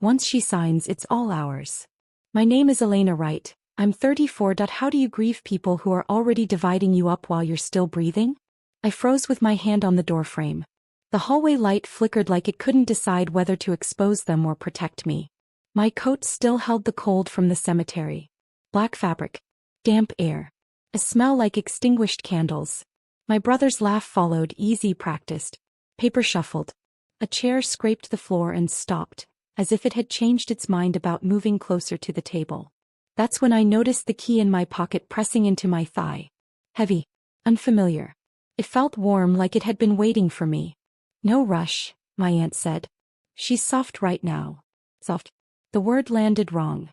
Once she signs, it's all ours. My name is Elena Wright. I'm 34. How do you grieve people who are already dividing you up while you're still breathing? I froze with my hand on the doorframe. The hallway light flickered like it couldn't decide whether to expose them or protect me. My coat still held the cold from the cemetery. Black fabric. Damp air. A smell like extinguished candles. My brother's laugh followed, easy, practiced. Paper shuffled. A chair scraped the floor and stopped, as if it had changed its mind about moving closer to the table. That's when I noticed the key in my pocket pressing into my thigh. Heavy. Unfamiliar. It felt warm, like it had been waiting for me. No rush, my aunt said. She's soft right now. Soft. The word landed wrong.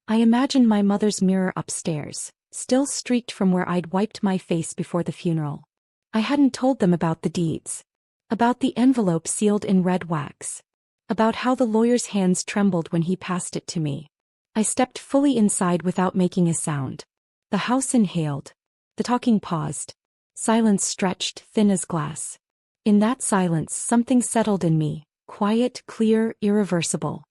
I imagined my mother's mirror upstairs, still streaked from where I'd wiped my face before the funeral. I hadn't told them about the deeds. About the envelope sealed in red wax. About how the lawyer's hands trembled when he passed it to me. I stepped fully inside without making a sound. The house inhaled. The talking paused. Silence stretched, thin as glass. In that silence, something settled in me, quiet, clear, irreversible.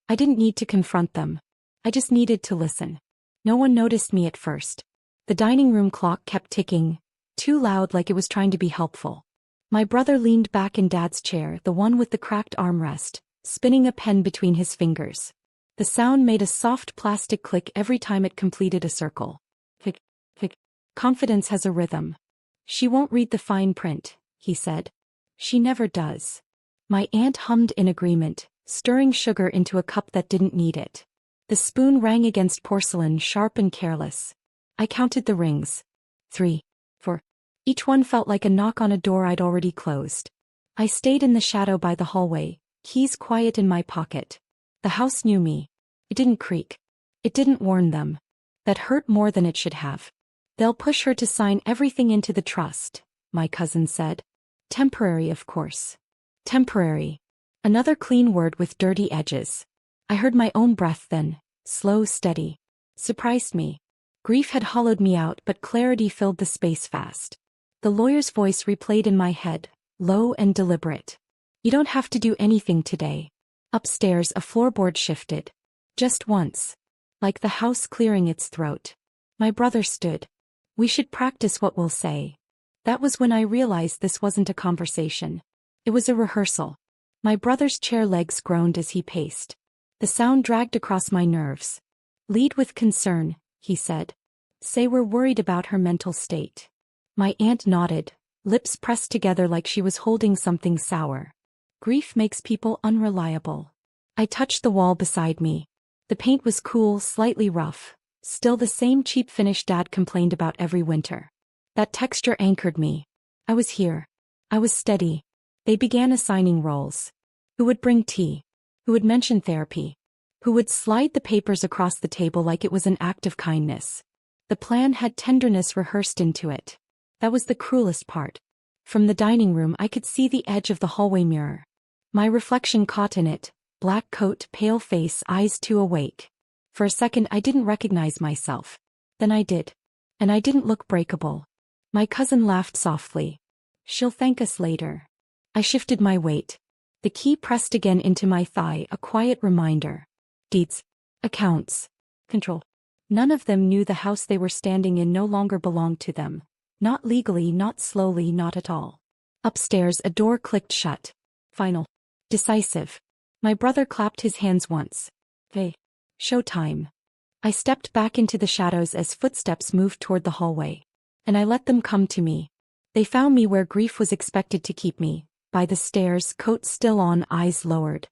I didn't need to confront them. I just needed to listen. No one noticed me at first. The dining room clock kept ticking, too loud, like it was trying to be helpful. My brother leaned back in Dad's chair, the one with the cracked armrest, spinning a pen between his fingers. The sound made a soft plastic click every time it completed a circle. Click, click. Confidence has a rhythm. She won't read the fine print, he said. She never does. My aunt hummed in agreement, stirring sugar into a cup that didn't need it. The spoon rang against porcelain, sharp and careless. I counted the rings. 3, 4. Each one felt like a knock on a door I'd already closed. I stayed in the shadow by the hallway, keys quiet in my pocket. The house knew me. It didn't creak. It didn't warn them. That hurt more than it should have. They'll push her to sign everything into the trust, my cousin said. Temporary, of course. Temporary. Another clean word with dirty edges. I heard my own breath then, slow, steady. Surprised me. Grief had hollowed me out, but clarity filled the space fast. The lawyer's voice replayed in my head, low and deliberate. You don't have to do anything today. Upstairs, a floorboard shifted. Just once. Like the house clearing its throat. My brother stood. We should practice what we'll say. That was when I realized this wasn't a conversation. It was a rehearsal. My brother's chair legs groaned as he paced. The sound dragged across my nerves. Lead with concern, he said. Say we're worried about her mental state. My aunt nodded, lips pressed together like she was holding something sour. Grief makes people unreliable. I touched the wall beside me. The paint was cool, slightly rough, still the same cheap finish Dad complained about every winter. That texture anchored me. I was here. I was steady. They began assigning roles. Who would bring tea? Who would mention therapy? Who would slide the papers across the table like it was an act of kindness? The plan had tenderness rehearsed into it. That was the cruelest part. From the dining room I could see the edge of the hallway mirror. My reflection caught in it, black coat, pale face, eyes too awake. For a second I didn't recognize myself. Then I did. And I didn't look breakable. My cousin laughed softly. She'll thank us later. I shifted my weight. The key pressed again into my thigh, a quiet reminder. Deeds. Accounts. Control. None of them knew the house they were standing in no longer belonged to them. Not legally, not slowly, not at all. Upstairs a door clicked shut. Final. Decisive. My brother clapped his hands once. Hey. Showtime. I stepped back into the shadows as footsteps moved toward the hallway. And I let them come to me. They found me where grief was expected to keep me, by the stairs, coat still on, eyes lowered.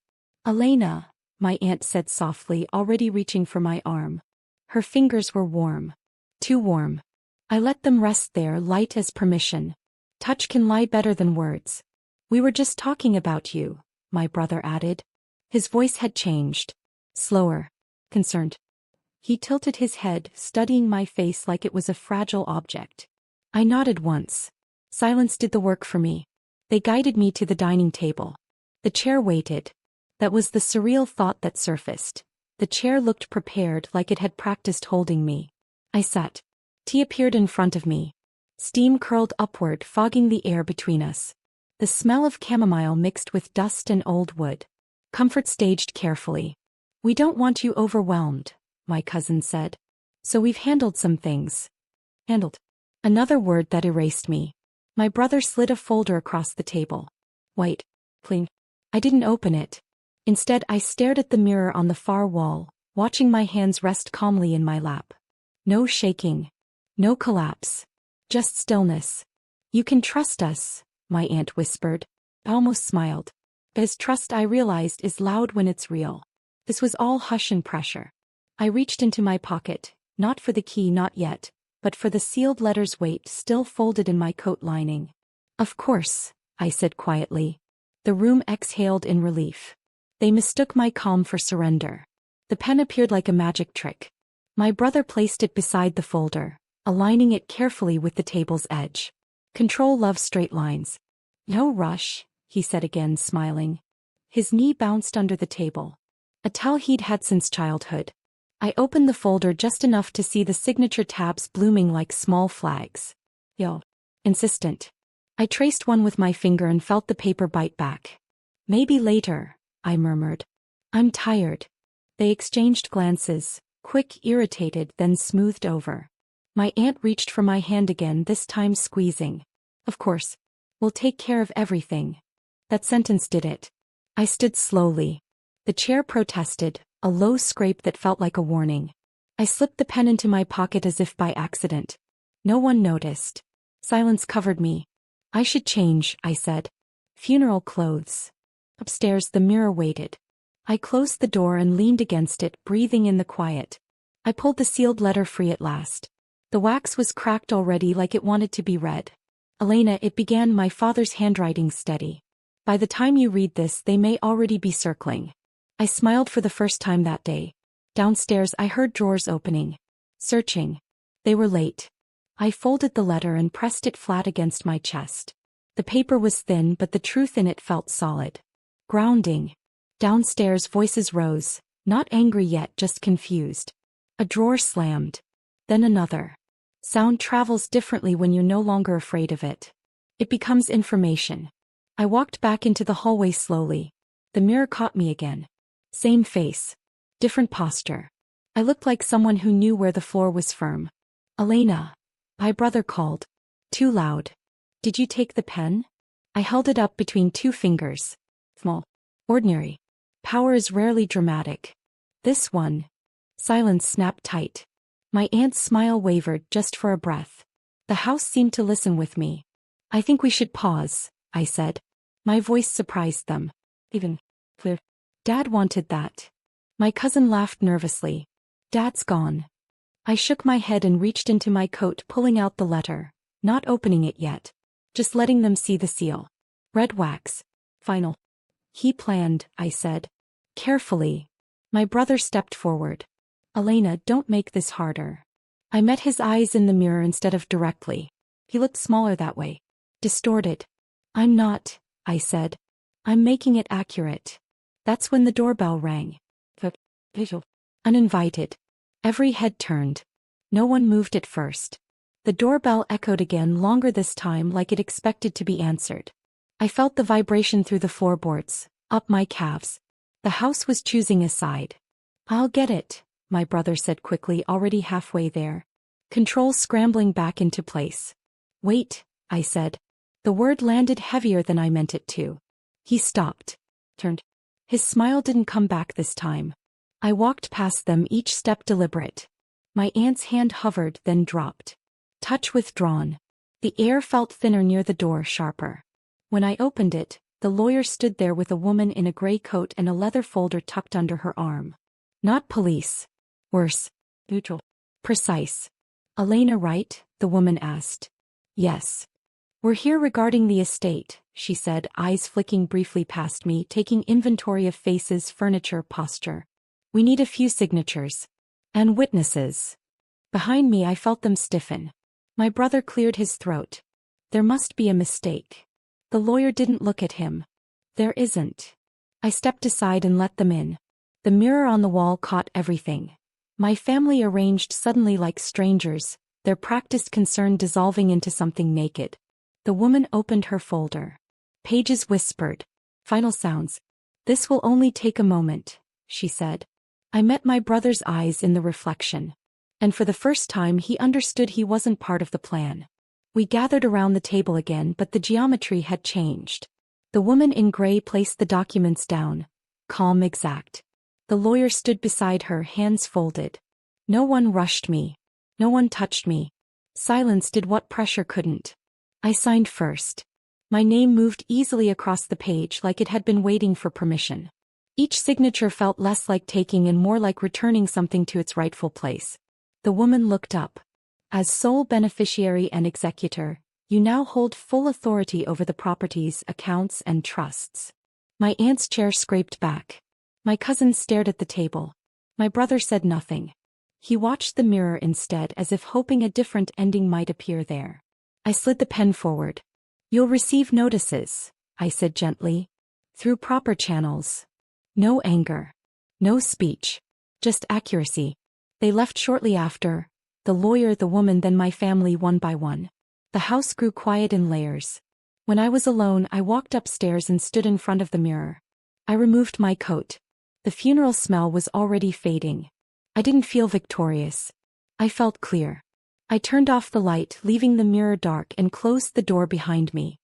Elena, my aunt said softly, already reaching for my arm. Her fingers were warm. Too warm. I let them rest there, light as permission. Touch can lie better than words. We were just talking about you, my brother added. His voice had changed. Slower. Concerned. He tilted his head, studying my face like it was a fragile object. I nodded once. Silence did the work for me. They guided me to the dining table. The chair waited. That was the surreal thought that surfaced. The chair looked prepared, like it had practiced holding me. I sat. Tea appeared in front of me. Steam curled upward, fogging the air between us. The smell of chamomile mixed with dust and old wood. Comfort staged carefully. We don't want you overwhelmed, my cousin said. So we've handled some things. Handled. Another word that erased me. My brother slid a folder across the table. White. Clean. I didn't open it. Instead, I stared at the mirror on the far wall, watching my hands rest calmly in my lap. No shaking. No collapse. Just stillness. You can trust us, my aunt whispered. I almost smiled. Because trust, I realized, is loud when it's real. This was all hush and pressure. I reached into my pocket, not for the key, not yet, but for the sealed letter's weight still folded in my coat lining. Of course, I said quietly. The room exhaled in relief. They mistook my calm for surrender. The pen appeared like a magic trick. My brother placed it beside the folder, aligning it carefully with the table's edge. Control loves straight lines. No rush, he said again, smiling. His knee bounced under the table. A towel he'd had since childhood. I opened the folder just enough to see the signature tabs blooming like small flags. Yo. Insistent. I traced one with my finger and felt the paper bite back. Maybe later, I murmured. I'm tired. They exchanged glances, quick, irritated, then smoothed over. My aunt reached for my hand again, this time squeezing. Of course. We'll take care of everything. That sentence did it. I stood slowly. The chair protested, a low scrape that felt like a warning. I slipped the pen into my pocket as if by accident. No one noticed. Silence covered me. I should change, I said. Funeral clothes. Upstairs, the mirror waited. I closed the door and leaned against it, breathing in the quiet. I pulled the sealed letter free at last. The wax was cracked already, like it wanted to be read. Elena, it began, my father's handwriting steady. By the time you read this, they may already be circling. I smiled for the first time that day. Downstairs, I heard drawers opening. Searching. They were late. I folded the letter and pressed it flat against my chest. The paper was thin, but the truth in it felt solid. Grounding. Downstairs, voices rose, not angry yet, just confused. A drawer slammed. Then another. Sound travels differently when you're no longer afraid of it. It becomes information. I walked back into the hallway slowly. The mirror caught me again. Same face. Different posture. I looked like someone who knew where the floor was firm. Elena. My brother called. Too loud. Did you take the pen? I held it up between two fingers. Small. Ordinary. Power is rarely dramatic. This one. Silence snapped tight. My aunt's smile wavered just for a breath. The house seemed to listen with me. I think we should pause, I said. My voice surprised them. Even. Clear. Dad wanted that. My cousin laughed nervously. Dad's gone. I shook my head and reached into my coat, pulling out the letter, not opening it yet. Just letting them see the seal. Red wax. Final. He planned, I said. Carefully. My brother stepped forward. Elena, don't make this harder. I met his eyes in the mirror instead of directly. He looked smaller that way. Distorted. I'm not, I said. I'm making it accurate. That's when the doorbell rang. Visual. Uninvited. Every head turned. No one moved at first. The doorbell echoed again, longer this time, like it expected to be answered. I felt the vibration through the floorboards, up my calves. The house was choosing a side. I'll get it, my brother said quickly, already halfway there. Control scrambling back into place. Wait, I said. The word landed heavier than I meant it to. He stopped. Turned. His smile didn't come back this time. I walked past them, each step deliberate. My aunt's hand hovered, then dropped. Touch withdrawn. The air felt thinner near the door, sharper. When I opened it, the lawyer stood there with a woman in a gray coat and a leather folder tucked under her arm. Not police. Worse. Neutral. Precise. Elena Wright? The woman asked. Yes. We're here regarding the estate, she said, eyes flicking briefly past me, taking inventory of faces, furniture, posture. We need a few signatures. And witnesses. Behind me, I felt them stiffen. My brother cleared his throat. There must be a mistake. The lawyer didn't look at him. There isn't. I stepped aside and let them in. The mirror on the wall caught everything. My family arranged suddenly like strangers, their practiced concern dissolving into something naked. The woman opened her folder. Pages whispered. Final sounds. This will only take a moment, she said. I met my brother's eyes in the reflection. And for the first time he understood he wasn't part of the plan. We gathered around the table again, but the geometry had changed. The woman in gray placed the documents down, calm, exact. The lawyer stood beside her, hands folded. No one rushed me. No one touched me. Silence did what pressure couldn't. I signed first. My name moved easily across the page like it had been waiting for permission. Each signature felt less like taking and more like returning something to its rightful place. The woman looked up. As sole beneficiary and executor, you now hold full authority over the properties, accounts, and trusts. My aunt's chair scraped back. My cousin stared at the table. My brother said nothing. He watched the mirror instead, as if hoping a different ending might appear there. I slid the pen forward. You'll receive notices, I said gently. Through proper channels. No anger. No speech. Just accuracy. They left shortly after. The lawyer, the woman, then my family, one by one. The house grew quiet in layers. When I was alone, I walked upstairs and stood in front of the mirror. I removed my coat. The funeral smell was already fading. I didn't feel victorious. I felt clear. I turned off the light, leaving the mirror dark, and closed the door behind me.